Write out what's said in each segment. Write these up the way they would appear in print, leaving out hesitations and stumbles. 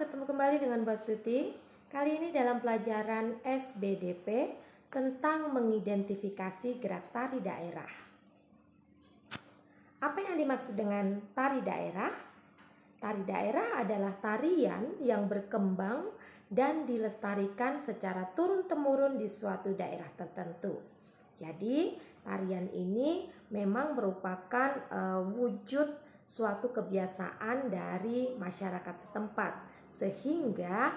bertemu kembali dengan Mbak Stuti. Kali ini dalam pelajaran SBDP tentang mengidentifikasi gerak tari daerah. Apa yang dimaksud dengan tari daerah? Tari daerah adalah tarian yang berkembang dan dilestarikan secara turun-temurun di suatu daerah tertentu. Jadi, tarian ini memang merupakan wujud suatu kebiasaan dari masyarakat setempat, sehingga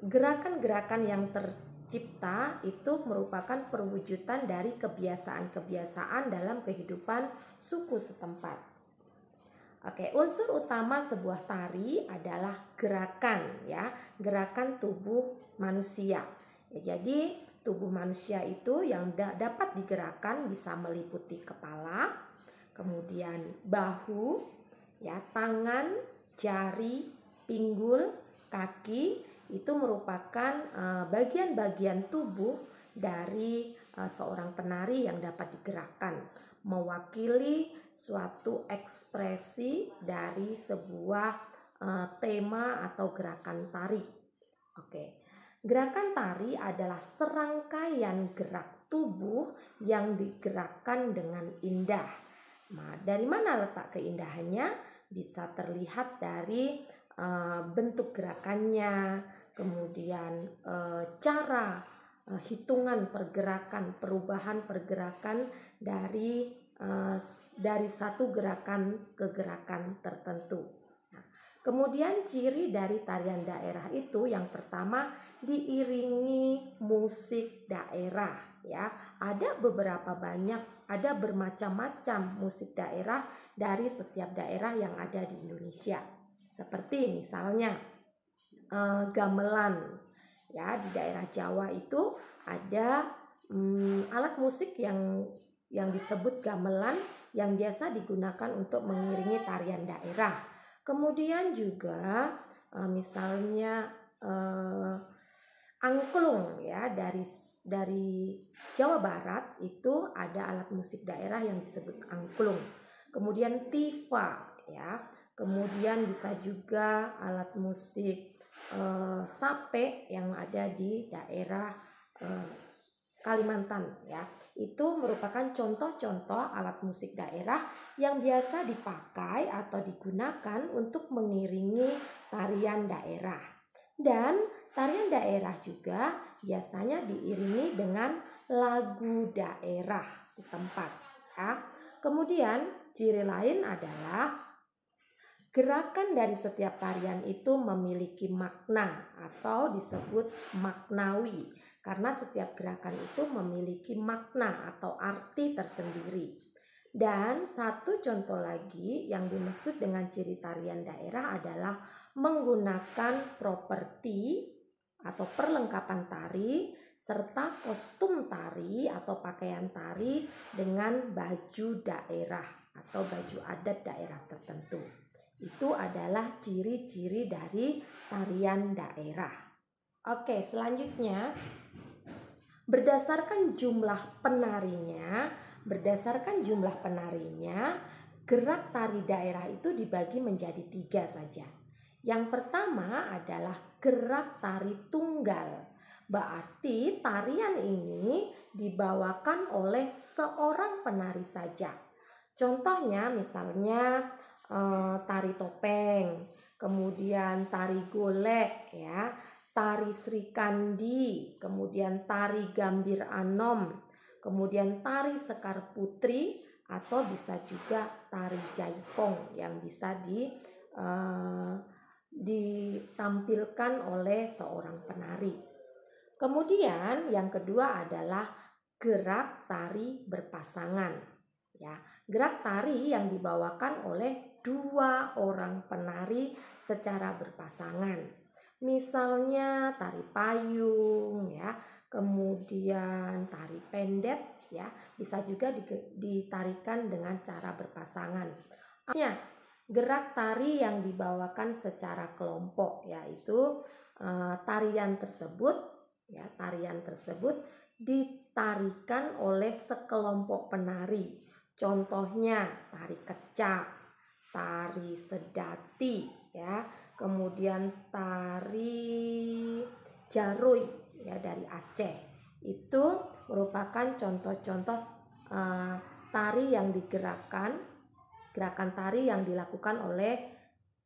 gerakan-gerakan yang tercipta itu merupakan perwujudan dari kebiasaan-kebiasaan dalam kehidupan suku setempat. Oke, unsur utama sebuah tari adalah gerakan, ya, gerakan tubuh manusia. Ya, jadi tubuh manusia itu yang dapat digerakkan bisa meliputi kepala, kemudian bahu, ya, tangan, jari, pinggul, kaki, itu merupakan bagian-bagian tubuh dari seorang penari yang dapat digerakkan, mewakili suatu ekspresi dari sebuah tema atau gerakan tari. Oke. Gerakan tari adalah serangkaian gerak tubuh yang digerakkan dengan indah. Nah, dari mana letak keindahannya? Bisa terlihat dari bentuk gerakannya, kemudian cara hitungan pergerakan, perubahan pergerakan dari satu gerakan ke gerakan tertentu. Nah, kemudian ciri dari tarian daerah itu yang pertama diiringi musik daerah, ya. Ada bermacam-macam musik daerah dari setiap daerah yang ada di Indonesia. Seperti misalnya gamelan, ya, di daerah Jawa itu ada alat musik yang disebut gamelan yang biasa digunakan untuk mengiringi tarian daerah. Kemudian juga misalnya angklung, ya, dari Jawa Barat itu ada alat musik daerah yang disebut angklung. Kemudian tifa, ya. Kemudian bisa juga alat musik sape yang ada di daerah Kalimantan, ya. Itu merupakan contoh-contoh alat musik daerah yang biasa dipakai atau digunakan untuk mengiringi tarian daerah. Dan tarian daerah juga biasanya diiringi dengan lagu daerah setempat, ya. Kemudian ciri lain adalah gerakan dari setiap tarian itu memiliki makna atau disebut maknawi, karena setiap gerakan itu memiliki makna atau arti tersendiri. Dan satu contoh lagi yang dimaksud dengan ciri tarian daerah adalah menggunakan properti atau perlengkapan tari serta kostum tari atau pakaian tari dengan baju daerah atau baju adat daerah tertentu. Itu adalah ciri-ciri dari tarian daerah. Oke, selanjutnya berdasarkan jumlah penarinya, gerak tari daerah itu dibagi menjadi 3 saja. Yang pertama adalah gerak tari tunggal. Berarti tarian ini dibawakan oleh seorang penari saja. Contohnya misalnya tari topeng, kemudian tari golek, ya, tari Sri Kandi, kemudian tari Gambir Anom, kemudian tari Sekar Putri, atau bisa juga tari Jaipong yang bisa ditampilkan oleh seorang penari. Kemudian yang kedua adalah gerak tari berpasangan, ya. Gerak tari yang dibawakan oleh 2 orang penari secara berpasangan. Misalnya tari payung, ya, kemudian tari pendet, ya, bisa juga ditarikan dengan secara berpasangan. Gerak tari yang dibawakan secara kelompok, yaitu tarian tersebut ditarikan oleh sekelompok penari. Contohnya tari kecak, tari sedati ya, kemudian tari jarui ya dari Aceh. Itu merupakan contoh-contoh tari yang digerakkan, gerakan tari yang dilakukan oleh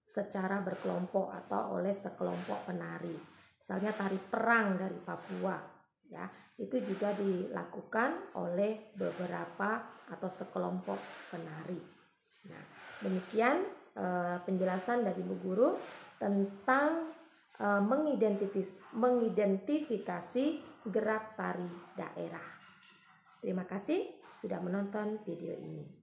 secara berkelompok atau oleh sekelompok penari. Misalnya tari perang dari Papua ya, itu juga dilakukan oleh beberapa atau sekelompok penari. Nah, demikian penjelasan dari Bu Guru tentang mengidentifikasi gerak tari daerah. Terima kasih sudah menonton video ini.